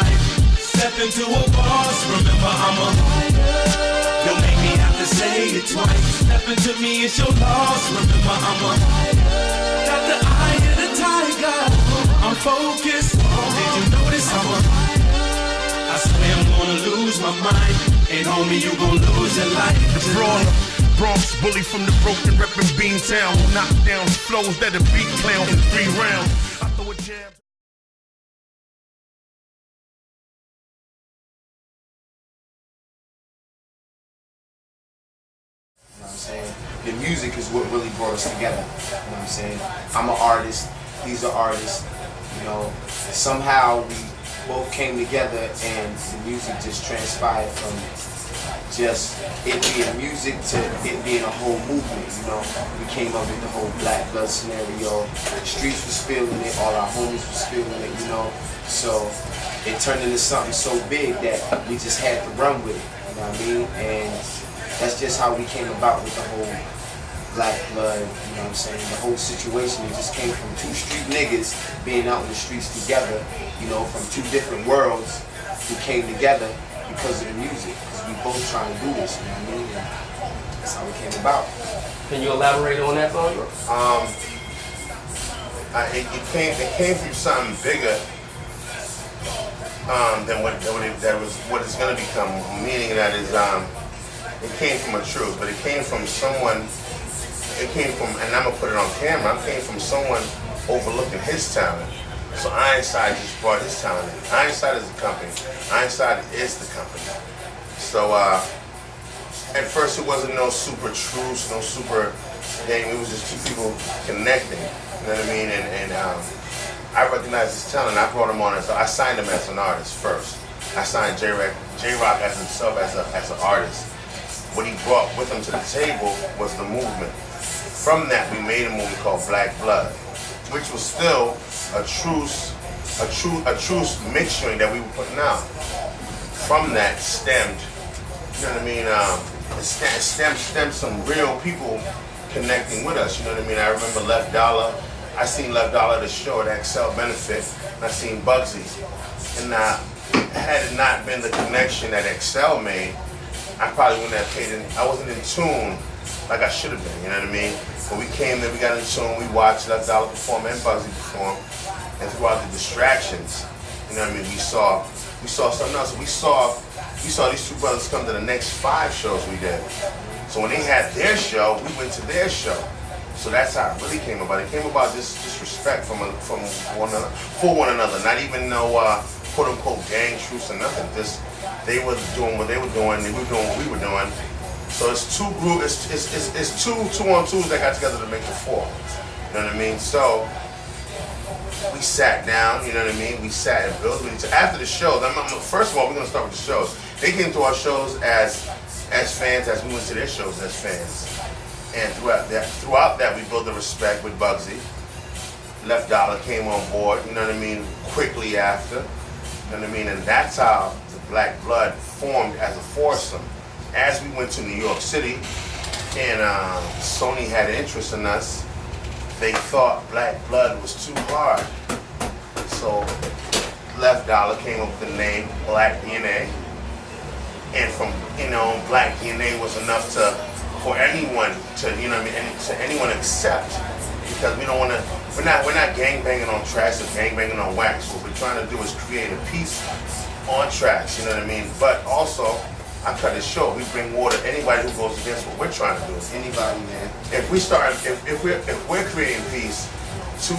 life. Step into a boss, remember I'm a fighter. You'll make me have to say it twice. Step into me, it's your loss, remember I'm a fighter. Got the eye of the tiger, I'm focused. Did you notice I'm a fighter? I swear I'm gonna lose my mind. And homie, you gon' lose your life. The brawler, Bronx bully from the broken reppin' Beantown. Knock down flows that a beat clown in 3 rounds. I throw a jab. You know what I'm saying? The music is what really brought us together. You know what I'm saying? I'm an artist, he's an artist. You know, somehow we both came together and the music just transpired from just it being music to it being a whole movement, you know. We came up with the whole Black Blood scenario. The streets was feeling it, all our homies was feeling it, you know. So it turned into something so big that we just had to run with it, you know what I mean? And that's just how we came about with the whole Black Blood, you know what I'm saying? The whole situation, it just came from 2 street niggas being out in the streets together, you know, from 2 different worlds who came together because of the music, because we both trying to do this, you know what I mean? And that's how it came about. Can you elaborate on that song? It came from something bigger than what it's going to become. Meaning that is, it came from a truth, but it came from someone. It came from, and I'm gonna put it on camera. It came from someone overlooking his talent. So Ironside just brought his talent in. Ironside is the company. Ironside is the company. So at first it wasn't no super truce, no super thing. It was just 2 people connecting. You know what I mean? And I recognized his talent. I brought him on I signed him as an artist first. I signed J-Rock as himself as an artist. What he brought with him to the table was the movement. From that, we made a movie called Black Blood, which was still a truce mixturing that we were putting out. From that stemmed, you know what I mean? It stemmed some real people connecting with us. You know what I mean? I remember Left Dollar. I seen Left Dollar at the show at Excel Benefit, and I seen Bugsy. And had it not been the connection that Excel made, I probably wouldn't have paid in. I wasn't in tune like I should have been, you know what I mean? When we came there, we got in tune, we watched Left Dollar perform and Bugsy perform, and throughout the distractions, you know what I mean, we saw something else. We saw these 2 brothers come to the next 5 shows we did. So when they had their show, we went to their show. So that's how it really came about. It came about just respect from one another, for one another, not even no quote unquote gang truce or nothing. Just they were doing what they were doing, and we were doing what we were doing. So it's 2 groups, it's 2-on-2s that got together to make the 4. You know what I mean? So we sat down, you know what I mean? We sat and built with each other. After the shows, first of all, we're gonna start with the shows. They came to our shows as fans, as we went to their shows as fans. And throughout that, we built a respect with Bugsy. Left Dollar came on board, you know what I mean, quickly after. You know what I mean? And that's how the Black Blood formed as a foursome. As we went to New York City, and Sony had interest in us, they thought Black Blood was too hard. So Left Dollar came up with the name Black DNA. And from, you know, Black DNA was enough for anyone to, you know what I mean, to anyone accept. Because we don't want to, we're not gangbanging on tracks or gangbanging on wax. What we're trying to do is create a piece on tracks, you know what I mean? But also, I cut it short. We bring water to anybody who goes against what we're trying to do. Anybody, man. If we're creating peace, two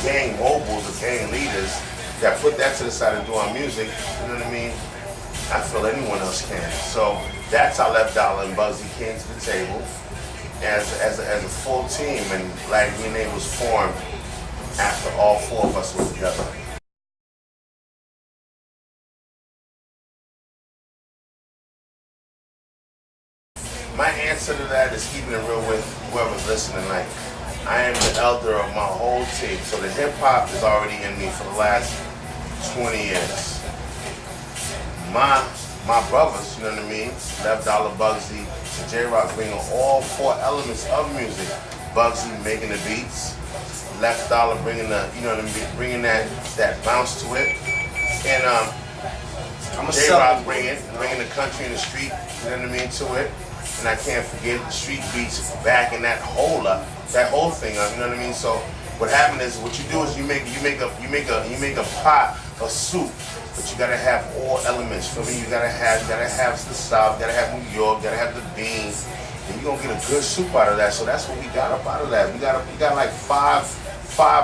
gang moguls or gang leaders that put that to the side and do our music, you know what I mean? I feel anyone else can. So that's how Left Dollar and Bugsy came to the table as a full team, and Black DNA was formed after all 4 of us were together. My answer to that is keeping it real with whoever's listening. Like, I am the elder of my whole team, so the hip hop is already in me for the last 20 years. My brothers, you know what I mean? Left Dollar, Bugsy, and J-Rock bringing all 4 elements of music. Bugsy making the beats, Left Dollar bringing the, you know what I mean, bringing that bounce to it, And I'm a J-Rock bringing the country and the street, you know what I mean, to it. And I can't forget the street beats back in that whole thing up, you know what I mean? So what happened is, what you do is you make a pot of soup, but you gotta have all elements. For me, you gotta have the South, gotta have New York, gotta have the beans, and you're gonna get a good soup out of that. So that's what we got up out of that. We got like five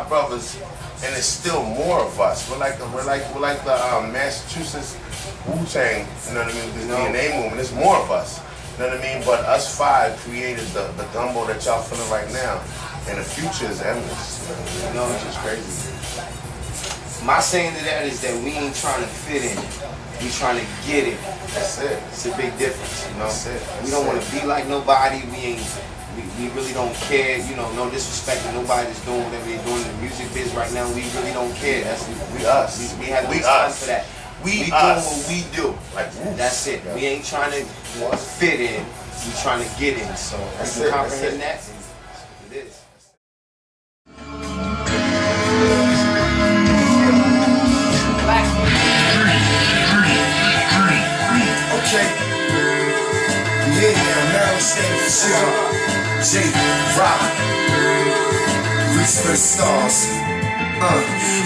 brothers, and it's still more of us. We're like the Massachusetts Wu-Tang, you know what I mean? With the DNA movement, there's more of us. You know what I mean? But us five created the gumbo that y'all feeling right now. And the future is endless. You know, it's just crazy. My saying to that is that we ain't trying to fit in. We trying to get it. That's it. It's a big difference, you know? That's it. We don't want to be like nobody. We really don't care. You know, no disrespect to nobody that's doing whatever they're doing in the music biz right now. We really don't care. We us. We have no time for that. We us. doing what we do. Like, that's it. We ain't trying to fit in. We trying to get in. So that's you it. comprehend that? It is. Okay. Yeah, Maryland State for sure. J-Rock. Reach for the stars.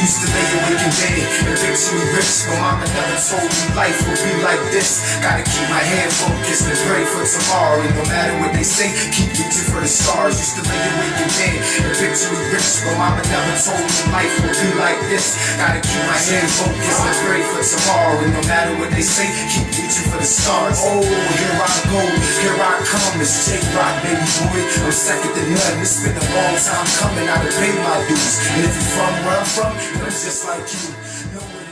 Used to lay awake and day and picture me rich, but mama never told me life would be like this. Gotta keep my head focused and pray for tomorrow. And no matter what they say, keep reaching for the stars. Used to lay awake and day and picture me rich, but mama never told me life would be like this. Gotta keep my head focused and pray for tomorrow. And no matter what they say, keep reaching for the stars. Oh, here I go, here I come. It's J-Rock, baby boy. I'm second to none. It's been a long time coming. I done paid my dues. And if you're from where I'm from, I'm just like you.